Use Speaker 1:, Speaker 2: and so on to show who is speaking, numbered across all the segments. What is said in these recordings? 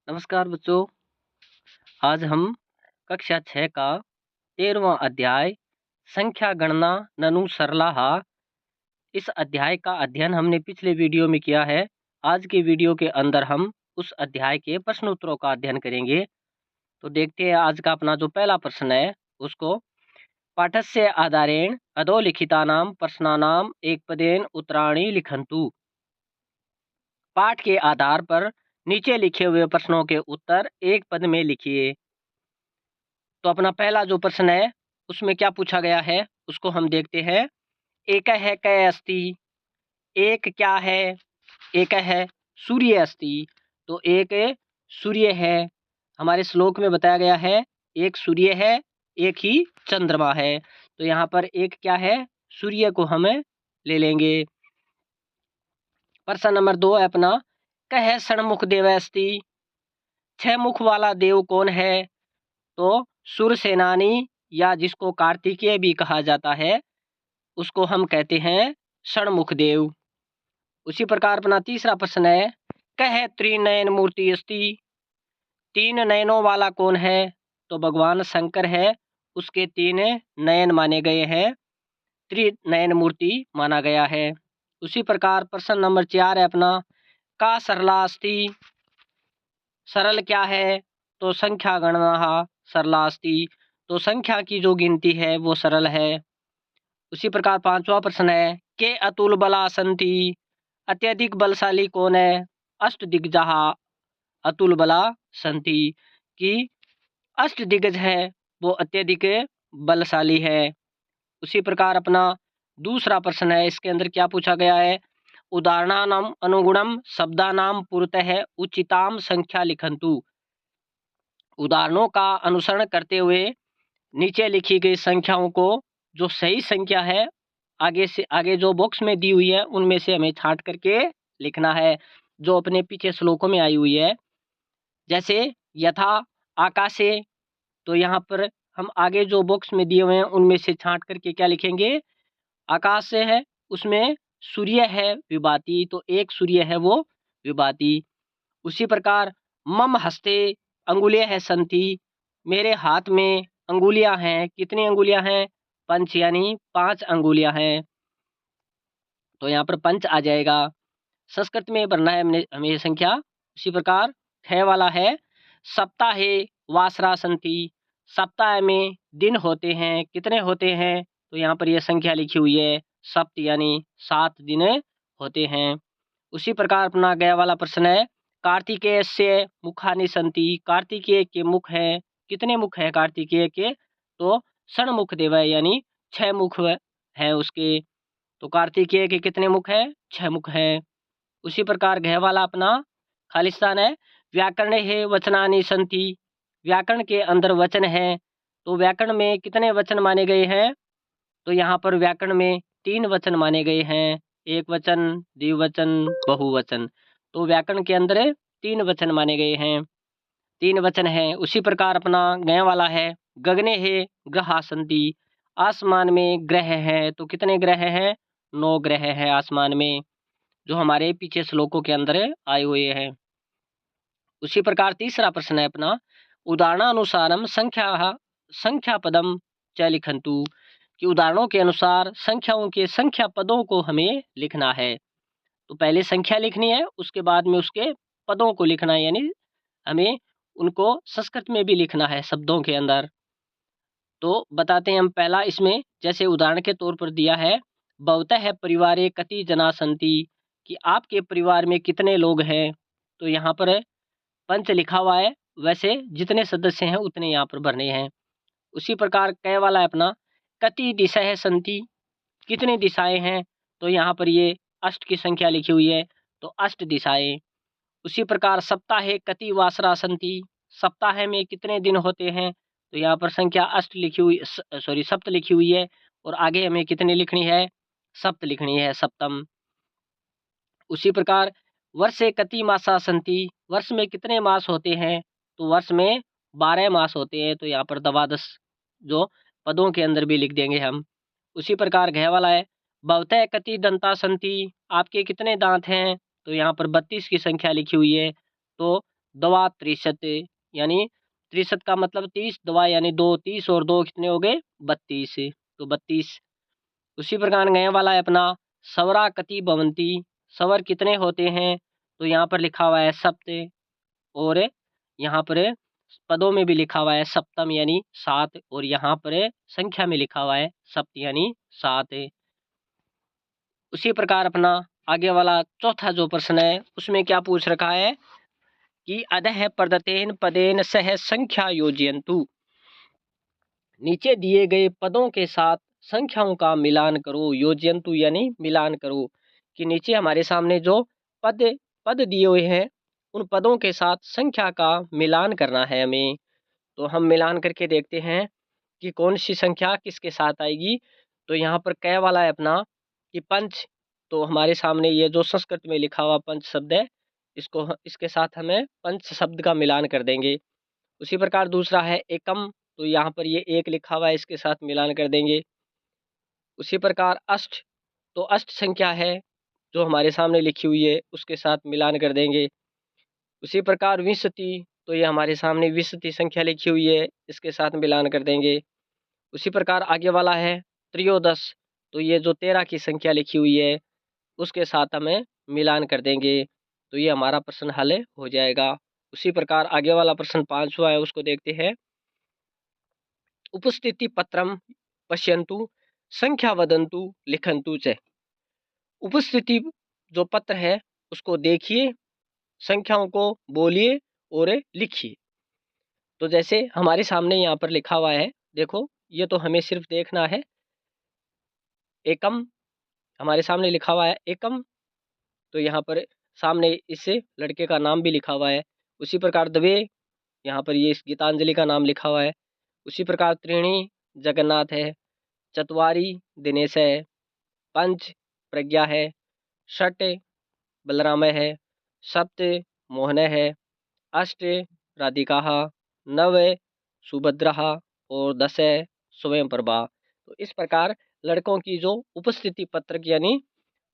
Speaker 1: नमस्कार बच्चों। आज हम कक्षा 6 का 13वां अध्याय संख्या गणना ननु सरलाहा इस अध्याय का अध्ययन हमने पिछले वीडियो में किया है। आज के वीडियो के अंदर हम उस अध्याय के प्रश्न उत्तरों का अध्ययन करेंगे। तो देखते हैं आज का अपना जो पहला प्रश्न है उसको। पाठस्य आधारेण अधोलिखितानां प्रश्नानां एकपदेन उत्तराणि लिखन्तु। पाठ के आधार पर नीचे लिखे हुए प्रश्नों के उत्तर एक पद में लिखिए। तो अपना पहला जो प्रश्न है उसमें क्या पूछा गया है उसको हम देखते हैं। एक है कै अस्ति, एक क्या है? एक है सूर्य अस्ति। तो एक सूर्य है, हमारे श्लोक में बताया गया है एक सूर्य है, एक ही चंद्रमा है। तो यहाँ पर एक क्या है? सूर्य को हमें ले लेंगे। प्रश्न नंबर 2 है अपना, कह षणमुख देव अस्ति। 6 मुख वाला देव कौन है? तो सुर सेनानी या जिसको कार्तिकेय भी कहा जाता है उसको हम कहते हैं षणमुख देव। उसी प्रकार अपना तीसरा प्रश्न है, कह त्रिनयन मूर्ति अस्ति। 3 नयनों वाला कौन है? तो भगवान शंकर है, उसके 3 नयन माने गए हैं, त्रिनयन मूर्ति माना गया है। उसी प्रकार प्रश्न नंबर 4 है अपना, का सरला अस्ति। सरल क्या है? तो संख्या गणना सरला अस्ति। तो संख्या की जो गिनती है वो सरल है। उसी प्रकार पांचवा प्रश्न है, के अतुल बला संति। अत्यधिक बलशाली कौन है? अष्ट दिग्गजः अतुल बला संति। कि अष्ट दिग्गज है वो अत्यधिक बलशाली है। उसी प्रकार अपना दूसरा प्रश्न है, इसके अंदर क्या पूछा गया है, उदाहरणानाम अनुगुणम शब्दानाम पुरतः उचिताम संख्या लिखन्तु। उदाहरणों का अनुसरण करते हुए नीचे लिखी गई संख्याओं को जो सही संख्या है आगे से आगे जो बॉक्स में दी हुई है उनमें से हमें छांट करके लिखना है, जो अपने पीछे श्लोकों में आई हुई है। जैसे यथा आकाशे, तो यहाँ पर हम आगे जो बॉक्स में दिए हुए हैं उनमें से छांट करके क्या लिखेंगे? आकाश से है उसमें सूर्य है विभाति, तो एक सूर्य है वो विभाति। उसी प्रकार मम हस्ते अंगुलियां है संति। मेरे हाथ में अंगुलियां हैं, कितनी अंगुलियां हैं? पंच, यानी 5 अंगुलियां हैं। तो यहाँ पर पंच आ जाएगा। संस्कृत में भरना है हमें ये संख्या। उसी प्रकार है वाला है, सप्ताहे वासरा संति। सप्ताह में दिन होते हैं, कितने होते हैं? तो यहाँ पर यह संख्या लिखी हुई है सप्त, यानी 7 दिन होते हैं। उसी प्रकार अपना गया वाला प्रश्न है, कार्तिकेय से मुखानि संति। कार्तिकेय के मुख हैं, कितने मुख हैं कार्तिकेय के? तो षणमुख देव है, यानी 6 मुख हैं उसके। तो कार्तिकेय के कितने मुख हैं? 6 मुख हैं। उसी प्रकार घय वाला अपना खालिस्तान है, व्याकरण है वचनानि संति। व्याकरण के अंदर वचन है, तो व्याकरण में कितने वचन माने गए हैं? तो यहाँ पर व्याकरण में 3 वचन माने गए हैं, एक वचन, द्विवचन, बहुवचन। तो व्याकरण के अंदर 3 वचन माने गए हैं, 3 वचन हैं। उसी प्रकार अपना गय वाला है, गगने है ग्रहा संति। आसमान में ग्रह हैं, तो कितने ग्रह हैं? 9 ग्रह हैं आसमान में, जो हमारे पीछे श्लोकों के अंदर आए हुए हैं। उसी प्रकार तीसरा प्रश्न है अपना, उदाहरणानुसारम संख्या पदम च लिखन्तु। कि उदाहरणों के अनुसार संख्याओं के संख्या पदों को हमें लिखना है। तो पहले संख्या लिखनी है, उसके बाद में उसके पदों को लिखना है, यानी हमें उनको संस्कृत में भी लिखना है शब्दों के अंदर। तो बताते हैं हम पहला इसमें, जैसे उदाहरण के तौर पर दिया है, भवतः परिवारे कति जना सन्ति। कि आपके परिवार में कितने लोग हैं? तो यहाँ पर पंच लिखा हुआ है, वैसे जितने सदस्य हैं उतने यहाँ पर भरने हैं। उसी प्रकार कै वाला है अपना, कति दिशाएं सन्ति। कितनी दिशाएं हैं? तो यहाँ पर ये अष्ट की संख्या लिखी हुई है, तो अष्ट दिशाएं। उसी प्रकार सप्ताहे कति वासरा सन्ति। सप्ताह में कितने दिन होते हैं? तो यहाँ पर संख्या अष्ट लिखी हुई, सॉरी सप्त लिखी हुई है, और आगे हमें कितनी लिखनी है? सप्त लिखनी है, सप्तम। उसी प्रकार वर्षे कति मासा सन्ति। वर्ष में कितने मास होते हैं? तो वर्ष में 12 मास होते हैं, तो यहाँ पर द्वादश जो पदों के अंदर भी लिख देंगे हम। उसी प्रकार घय वाला है, भवतः कति दंता सन्ति। आपके कितने दांत हैं? तो यहाँ पर 32 की संख्या लिखी हुई है, तो दवा 63, यानी 63 का मतलब 30, दवा यानी 2, 30 और 2 कितने हो गए 32, तो 32। उसी प्रकार गए वाला है अपना सवरा कति भवंती, सवर कितने होते हैं, तो यहाँ पर लिखा हुआ है सप्त, और यहाँ पर पदों में भी लिखा हुआ है सप्तम यानी 7, और यहाँ पर संख्या में लिखा हुआ है सप्त यानी 7। उसी प्रकार अपना आगे वाला चौथा जो प्रश्न है उसमें क्या पूछ रखा है कि अधः प्रदत्तेन पदेन सह संख्या योजयन्तु, नीचे दिए गए पदों के साथ संख्याओं का मिलान करो। योजयन्तु यानी मिलान करो, कि नीचे हमारे सामने जो पद पद दिए हुए हैं उन पदों के साथ संख्या का मिलान करना है हमें। तो हम मिलान करके देखते हैं कि कौन सी संख्या किसके साथ आएगी। तो यहाँ पर कै वाला है अपना कि पंच, तो हमारे सामने ये जो संस्कृत में लिखा हुआ पंच शब्द है इसके साथ हमें पंच शब्द का मिलान कर देंगे। उसी प्रकार दूसरा है एकम, तो यहाँ पर ये एक लिखा हुआ है इसके साथ मिलान कर देंगे। उसी प्रकार अष्ट, तो अष्ट संख्या है जो हमारे सामने लिखी हुई है उसके साथ मिलान कर देंगे। उसी प्रकार विंशति, तो ये हमारे सामने विंशति संख्या लिखी हुई है इसके साथ मिलान कर देंगे। उसी प्रकार आगे वाला है त्रयोदश, तो ये जो 13 की संख्या लिखी हुई है उसके साथ हमें मिलान कर देंगे। तो ये हमारा प्रश्न हल हो जाएगा। उसी प्रकार आगे वाला प्रश्न 5वां है उसको देखते हैं। उपस्थिति पत्रम पश्यन्तु संख्या वदन्तु लिखन्तु च, उपस्थिति जो पत्र है उसको देखिए, संख्याओं को बोलिए और लिखिए। तो जैसे हमारे सामने यहाँ पर लिखा हुआ है, देखो ये तो हमें सिर्फ देखना है। एकम हमारे सामने लिखा हुआ है एकम, तो यहाँ पर सामने इस लड़के का नाम भी लिखा हुआ है। उसी प्रकार द्वे, यहाँ पर ये इस गीतांजलि का नाम लिखा हुआ है। उसी प्रकार त्रीणी जगन्नाथ है, चतवारी दिनेश है, पंच प्रज्ञा है, षट बलरामय है, सप्त मोहन है, अष्ट राधिका, नव सुभद्रा और 10 स्वयं प्रभा। तो इस प्रकार लड़कों की जो उपस्थिति पत्रक यानी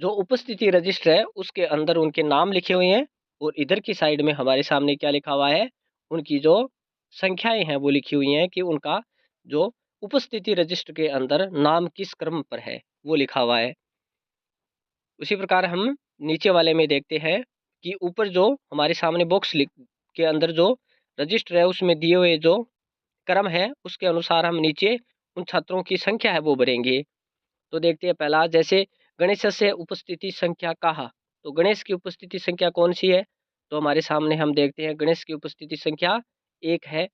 Speaker 1: जो उपस्थिति रजिस्टर है उसके अंदर उनके नाम लिखे हुए हैं, और इधर की साइड में हमारे सामने क्या लिखा हुआ है, उनकी जो संख्याएं हैं वो लिखी हुई हैं कि उनका जो उपस्थिति रजिस्टर के अंदर नाम किस क्रम पर है वो लिखा हुआ है। उसी प्रकार हम नीचे वाले में देखते हैं कि ऊपर जो हमारे सामने बॉक्स के अंदर जो रजिस्टर है उसमें दिए हुए जो क्रम है उसके अनुसार हम नीचे उन छात्रों की संख्या है वो भरेंगे। तो देखते हैं पहला, जैसे गणेश से उपस्थिति संख्या कहा, तो गणेश की उपस्थिति संख्या कौन सी है, तो हमारे सामने हम देखते हैं गणेश की उपस्थिति संख्या 1 है,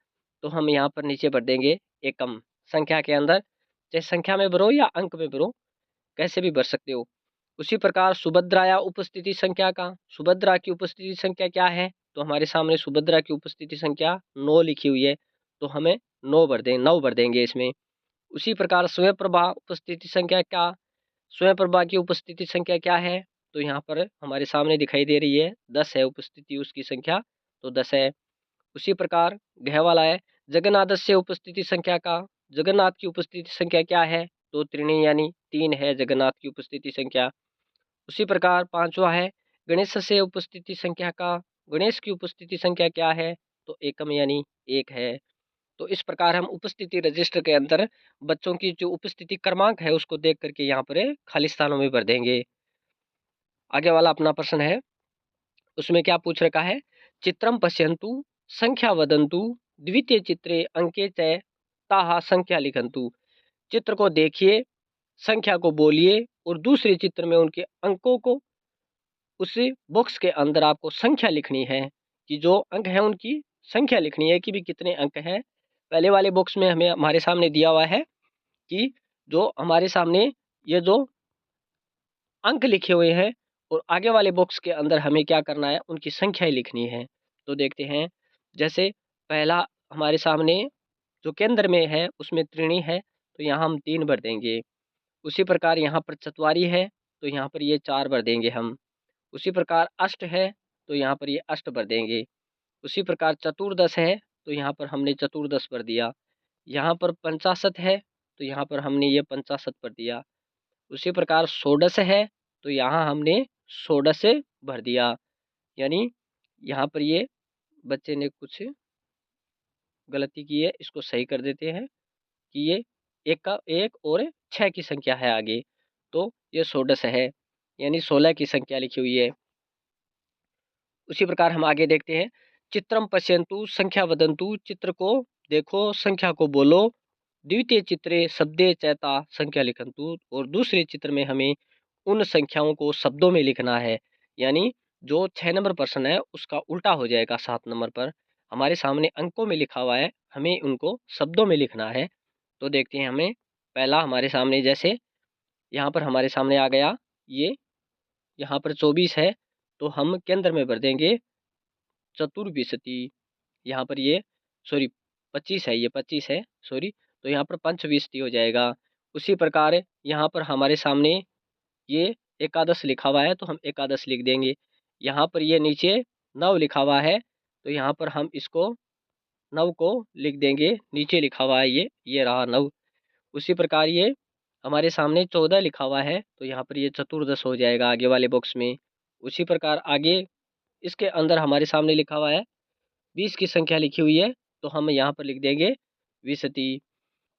Speaker 1: तो हम यहाँ पर नीचे भर देंगे एकम। संख्या के अंदर चाहे संख्या में भरो या अंक में भरो, कैसे भी भर सकते हो। उसी प्रकार सुभद्रा या उपस्थिति संख्या का, सुभद्रा की उपस्थिति संख्या क्या है, तो हमारे सामने सुभद्रा की उपस्थिति संख्या 9 लिखी हुई है, तो हमें 9 भर देंगे इसमें। उसी प्रकार स्वयं प्रभा उपस्थिति संख्या क्या, स्वयं प्रभा की उपस्थिति संख्या क्या है, तो यहाँ पर हमारे सामने दिखाई दे रही है 10 है उपस्थिति उसकी संख्या, तो 10 है। उसी प्रकार गह वाला है जगन्नाथ से उपस्थिति संख्या का, जगन्नाथ की उपस्थिति संख्या क्या है, तो त्रिणी यानी 3 है जगन्नाथ की उपस्थिति संख्या। उसी प्रकार 5वां है गणेश से उपस्थिति संख्या का, गणेश की उपस्थिति संख्या क्या है, तो एकम यानी 1 है। तो इस प्रकार हम उपस्थिति रजिस्टर के अंदर बच्चों की जो उपस्थिति क्रमांक है उसको देख करके यहाँ पर खाली स्थानों में भर देंगे। आगे वाला अपना प्रश्न है, उसमें क्या पूछ रखा है, चित्रम पश्यन्तु संख्या वदन्तु द्वितीय चित्रे अंके च ताहा संख्या लिखन्तु, चित्र को देखिए, संख्या को बोलिए और दूसरे चित्र में उनके अंकों को उस बॉक्स के अंदर आपको संख्या लिखनी है, कि जो अंक है उनकी संख्या लिखनी है कि भी कितने अंक हैं। पहले वाले बॉक्स में हमें हमारे सामने दिया हुआ है कि जो हमारे सामने ये जो अंक लिखे हुए हैं, और आगे वाले बॉक्स के अंदर हमें क्या करना है, उनकी संख्याएं लिखनी है। तो देखते हैं, जैसे पहला हमारे सामने जो केंद्र में है उसमें त्रिणी है, तो यहाँ हम 3 भर देंगे। उसी प्रकार यहाँ पर चतवारी है, तो यहाँ पर ये 4 भर देंगे हम। उसी प्रकार अष्ट है, तो यहाँ पर ये अष्ट भर देंगे। उसी प्रकार चतुर्दश है, तो यहाँ पर हमने चतुर्दश भर दिया। यहाँ पर पंचाशत है, तो यहाँ पर हमने ये पंचाशत भर दिया। उसी प्रकार षोडश है, तो यहाँ हमने षोडश भर दिया, यानी यहाँ पर ये बच्चे ने कुछ गलती की है, इसको सही कर देते हैं कि ये एक और 6 की संख्या है आगे, तो ये षोडश है, यानी 16 की संख्या लिखी हुई है। उसी प्रकार हम आगे देखते हैं, चित्रम पश्यन्तु संख्या वदन्तु, चित्र को देखो संख्या को बोलो। द्वितीय चित्रे शब्दे चैता संख्या लिखन्तु, और दूसरे चित्र में हमें उन संख्याओं को शब्दों में लिखना है, यानी जो 6 नंबर प्रश्न है उसका उल्टा हो जाएगा 7 नंबर पर। हमारे सामने अंकों में लिखा हुआ है, हमें उनको शब्दों में लिखना है। तो देखते हैं, हमें पहला हमारे सामने, जैसे यहाँ पर हमारे सामने आ गया, ये यहाँ पर 24 है, तो हम केंद्र में भर देंगे चतुर्विंशति। यहाँ पर ये सॉरी 25 है, ये 25 है, सॉरी, तो यहाँ पर पंचविंशति हो जाएगा। उसी प्रकार यहाँ पर हमारे सामने ये एकादश लिखा हुआ है, तो हम एकादश लिख देंगे। यहाँ पर ये नीचे 9 लिखा हुआ है, तो यहाँ पर हम इसको 9 को लिख देंगे, नीचे लिखा हुआ है ये रहा 9। उसी प्रकार ये हमारे सामने 14 लिखा हुआ है, तो यहाँ पर ये चतुर्दश हो जाएगा आगे वाले बॉक्स में। उसी प्रकार आगे इसके अंदर हमारे सामने लिखा हुआ है 20 की संख्या लिखी हुई है, तो हम यहाँ पर लिख देंगे विशति।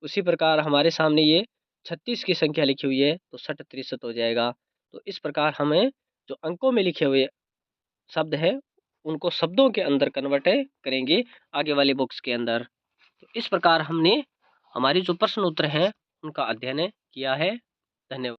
Speaker 1: उसी प्रकार हमारे सामने ये 36 की संख्या लिखी हुई है, तो शत त्रिशत हो जाएगा। तो इस प्रकार हमें जो अंकों में लिखे हुए शब्द है उनको शब्दों के अंदर कन्वर्ट करेंगे आगे वाले बॉक्स के अंदर। तो इस प्रकार हमने हमारी जो प्रश्न उत्तर हैं उनका अध्ययन किया है। धन्यवाद।